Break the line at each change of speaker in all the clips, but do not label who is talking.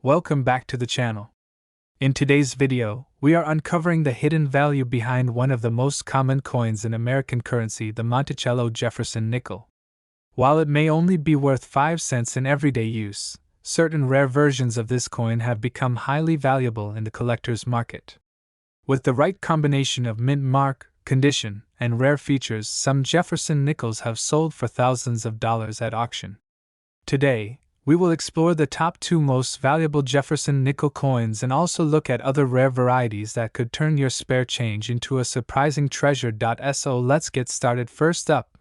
Welcome back to the channel. In today's video, we are uncovering the hidden value behind one of the most common coins in American currency, the Monticello Jefferson Nickel. While it may only be worth 5 cents in everyday use, certain rare versions of this coin have become highly valuable in the collector's market. With the right combination of mint mark, condition, and rare features, some Jefferson nickels have sold for thousands of dollars at auction. Today, we will explore the top 2 most valuable Jefferson nickel coins and also look at other rare varieties that could turn your spare change into a surprising treasure. So let's get started. First up,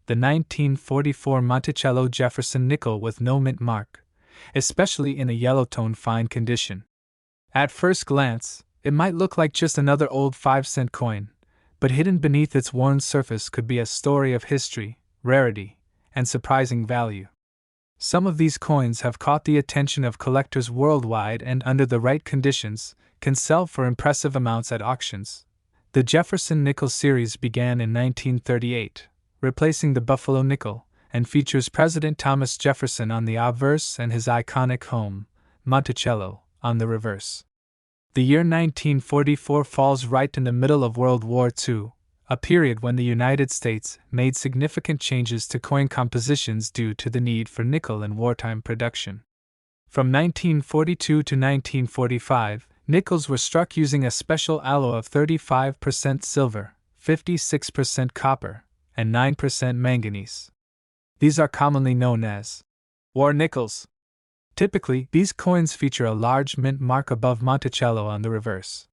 the 1944 Monticello Jefferson nickel with no mint mark, especially in a yellow tone fine condition. At first glance, it might look like just another old 5-cent coin, but hidden beneath its worn surface could be a story of history, rarity, and surprising value. Some of these coins have caught the attention of collectors worldwide and, under the right conditions, can sell for impressive amounts at auctions. The Jefferson Nickel series began in 1938, replacing the Buffalo nickel, and features President Thomas Jefferson on the obverse and his iconic home, Monticello, on the reverse. The year 1944 falls right in the middle of World War II, a period when the United States made significant changes to coin compositions due to the need for nickel in wartime production. From 1942 to 1945, nickels were struck using a special alloy of 35% silver, 56% copper, and 9% manganese. These are commonly known as war nickels. Typically, these coins feature a large mint mark above Monticello on the reverse.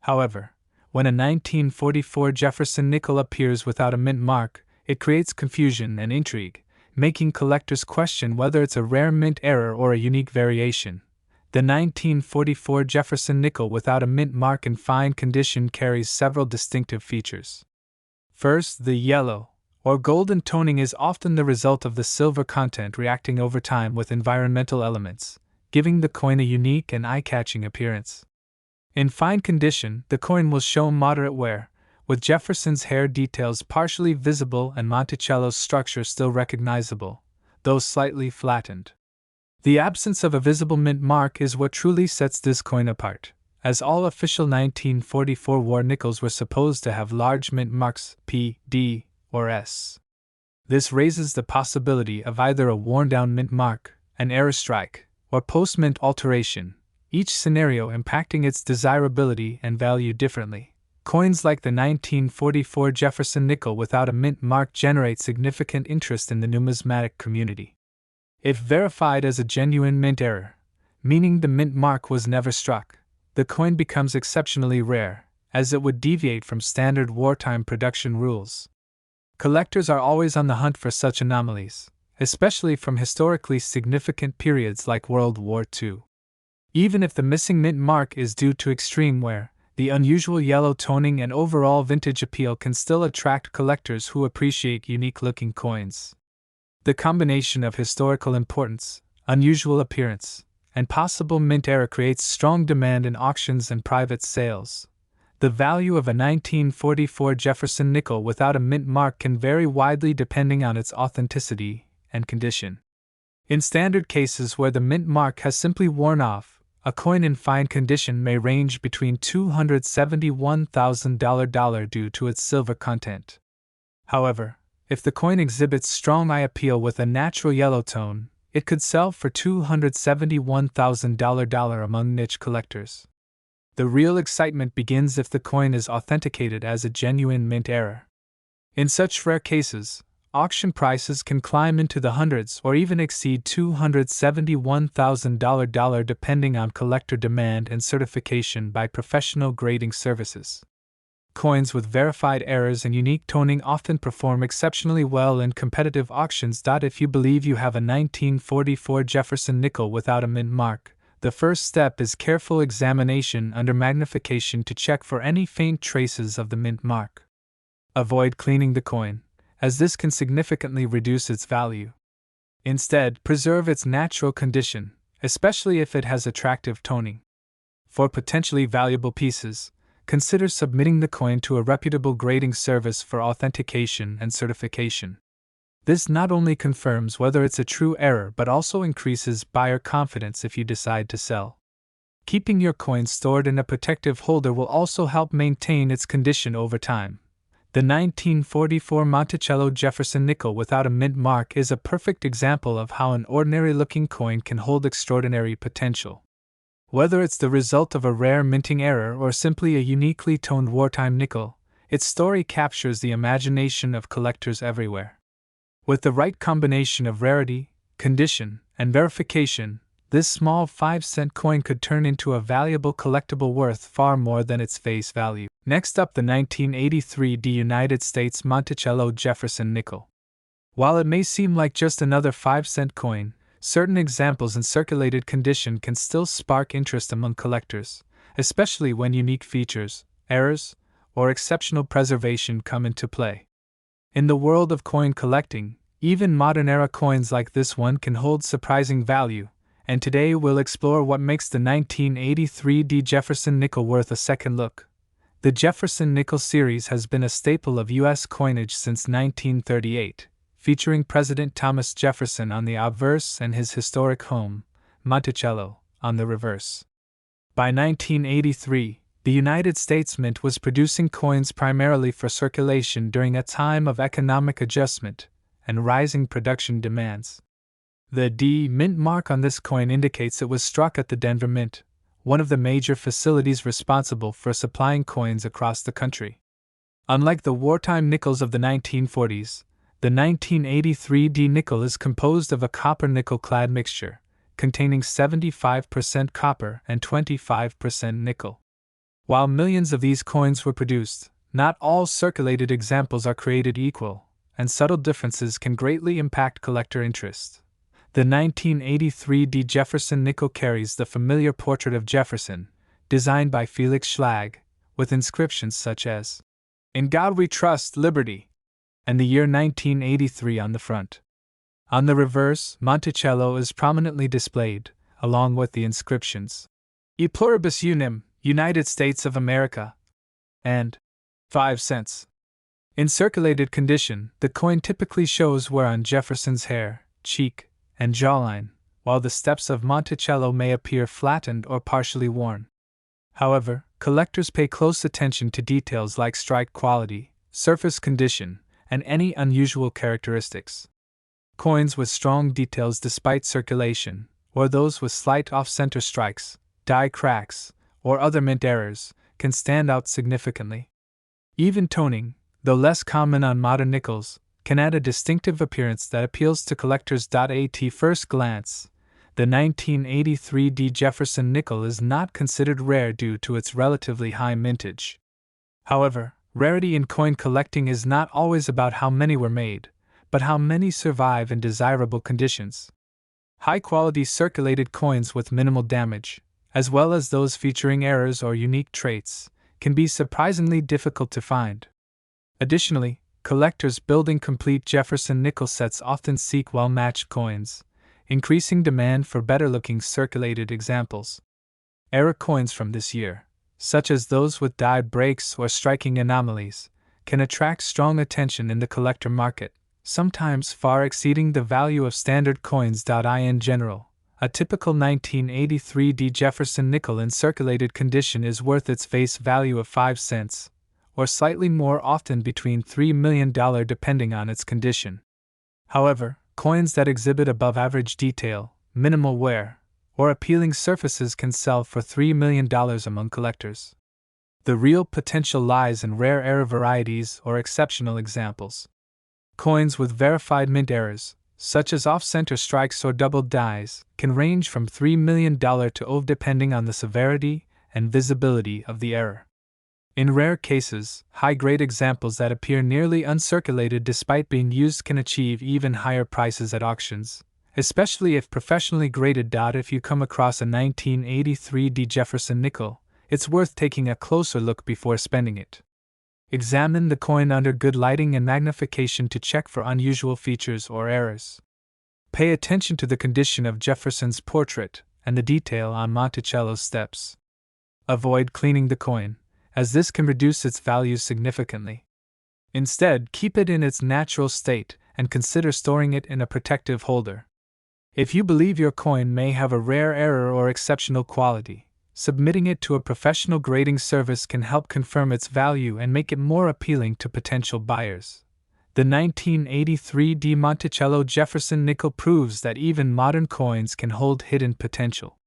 However, when a 1944 Jefferson nickel appears without a mint mark, it creates confusion and intrigue, making collectors question whether it's a rare mint error or a unique variation. The 1944 Jefferson nickel without a mint mark in fine condition carries several distinctive features. First, the yellow or golden toning is often the result of the silver content reacting over time with environmental elements, giving the coin a unique and eye-catching appearance. In fine condition, the coin will show moderate wear, with Jefferson's hair details partially visible and Monticello's structure still recognizable, though slightly flattened. The absence of a visible mint mark is what truly sets this coin apart, as all official 1944 war nickels were supposed to have large mint marks P, D, or S. This raises the possibility of either a worn-down mint mark, an error strike, or post-mint alteration, each scenario impacting its desirability and value differently. Coins like the 1944 Jefferson nickel without a mint mark generate significant interest in the numismatic community. If verified as a genuine mint error, meaning the mint mark was never struck, the coin becomes exceptionally rare, as it would deviate from standard wartime production rules. Collectors are always on the hunt for such anomalies, especially from historically significant periods like World War II. Even if the missing mint mark is due to extreme wear, the unusual yellow toning and overall vintage appeal can still attract collectors who appreciate unique-looking coins. The combination of historical importance, unusual appearance, and possible mint error creates strong demand in auctions and private sales. The value of a 1944 Jefferson nickel without a mint mark can vary widely depending on its authenticity and condition. In standard cases where the mint mark has simply worn off, a coin in fine condition may range between $271,000 due to its silver content. However, if the coin exhibits strong eye appeal with a natural yellow tone, it could sell for $271,000 among niche collectors. The real excitement begins if the coin is authenticated as a genuine mint error. In such rare cases, auction prices can climb into the hundreds or even exceed $271,000 depending on collector demand and certification by professional grading services. Coins with verified errors and unique toning often perform exceptionally well in competitive auctions. If you believe you have a 1944 Jefferson nickel without a mint mark, the first step is careful examination under magnification to check for any faint traces of the mint mark. Avoid cleaning the coin, as this can significantly reduce its value. Instead, preserve its natural condition, especially if it has attractive toning. For potentially valuable pieces, consider submitting the coin to a reputable grading service for authentication and certification. This not only confirms whether it's a true error but also increases buyer confidence if you decide to sell. Keeping your coin stored in a protective holder will also help maintain its condition over time. The 1944 Monticello Jefferson nickel without a mint mark is a perfect example of how an ordinary-looking coin can hold extraordinary potential. Whether it's the result of a rare minting error or simply a uniquely toned wartime nickel, its story captures the imagination of collectors everywhere. With the right combination of rarity, condition, and verification, this small 5-cent coin could turn into a valuable collectible worth far more than its face value. Next up, the 1983 United States Monticello Jefferson nickel. While it may seem like just another 5-cent coin, certain examples in circulated condition can still spark interest among collectors, especially when unique features, errors, or exceptional preservation come into play. In the world of coin collecting, even modern-era coins like this one can hold surprising value, and today we'll explore what makes the 1983 Jefferson nickel worth a second look. The Jefferson Nickel series has been a staple of U.S. coinage since 1938, featuring President Thomas Jefferson on the obverse and his historic home, Monticello, on the reverse. By 1983, the United States Mint was producing coins primarily for circulation during a time of economic adjustment and rising production demands. The D Mint mark on this coin indicates it was struck at the Denver Mint, one of the major facilities responsible for supplying coins across the country. Unlike the wartime nickels of the 1940s, the 1983 D nickel is composed of a copper-nickel-clad mixture, containing 75% copper and 25% nickel. While millions of these coins were produced, not all circulated examples are created equal, and subtle differences can greatly impact collector interest. The 1983 D Jefferson nickel carries the familiar portrait of Jefferson, designed by Felix Schlag, with inscriptions such as, "In God We Trust, Liberty," and the year 1983 on the front. On the reverse, Monticello is prominently displayed, along with the inscriptions, "E Pluribus Unum, United States of America," and 5 cents. In circulated condition, the coin typically shows wear on Jefferson's hair, cheek, and jawline, while the steps of Monticello may appear flattened or partially worn. However, collectors pay close attention to details like strike quality, surface condition, and any unusual characteristics. Coins with strong details despite circulation, or those with slight off-center strikes, die cracks, or other mint errors, can stand out significantly. Even toning, though less common on modern nickels, can add a distinctive appearance that appeals to collectors. At first glance, the 1983 D Jefferson nickel is not considered rare due to its relatively high mintage. However, rarity in coin collecting is not always about how many were made, but how many survive in desirable conditions. High-quality circulated coins with minimal damage, as well as those featuring errors or unique traits, can be surprisingly difficult to find. Additionally, collectors building complete Jefferson nickel sets often seek well-matched coins, increasing demand for better-looking circulated examples. Error coins from this year, such as those with die breaks or striking anomalies, can attract strong attention in the collector market, sometimes far exceeding the value of standard coins. In general, a typical 1983 D Jefferson nickel in circulated condition is worth its face value of 5 cents, or slightly more, often between $3 million depending on its condition. However, coins that exhibit above-average detail, minimal wear, or appealing surfaces can sell for $3 million among collectors. The real potential lies in rare error varieties or exceptional examples. Coins with verified mint errors, such as off-center strikes or doubled dies, can range from $3 million to over depending on the severity and visibility of the error. In rare cases, high-grade examples that appear nearly uncirculated despite being used can achieve even higher prices at auctions, especially if professionally graded. If you come across a 1983 D Jefferson nickel, it's worth taking a closer look before spending it. Examine the coin under good lighting and magnification to check for unusual features or errors. Pay attention to the condition of Jefferson's portrait and the detail on Monticello's steps. Avoid cleaning the coin, as this can reduce its value significantly. Instead, keep it in its natural state and consider storing it in a protective holder. If you believe your coin may have a rare error or exceptional quality, submitting it to a professional grading service can help confirm its value and make it more appealing to potential buyers. The 1983 Monticello Jefferson nickel proves that even modern coins can hold hidden potential.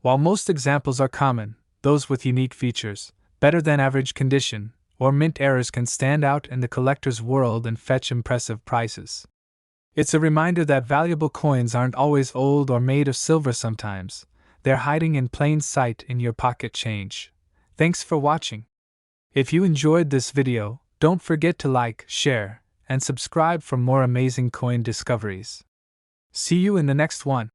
While most examples are common, those with unique features, better than average condition, or mint errors can stand out in the collector's world and fetch impressive prices. It's a reminder that valuable coins aren't always old or made of silver sometimes. They're hiding in plain sight in your pocket change. Thanks for watching. If you enjoyed this video, don't forget to like, share, and subscribe for more amazing coin discoveries. See you in the next one.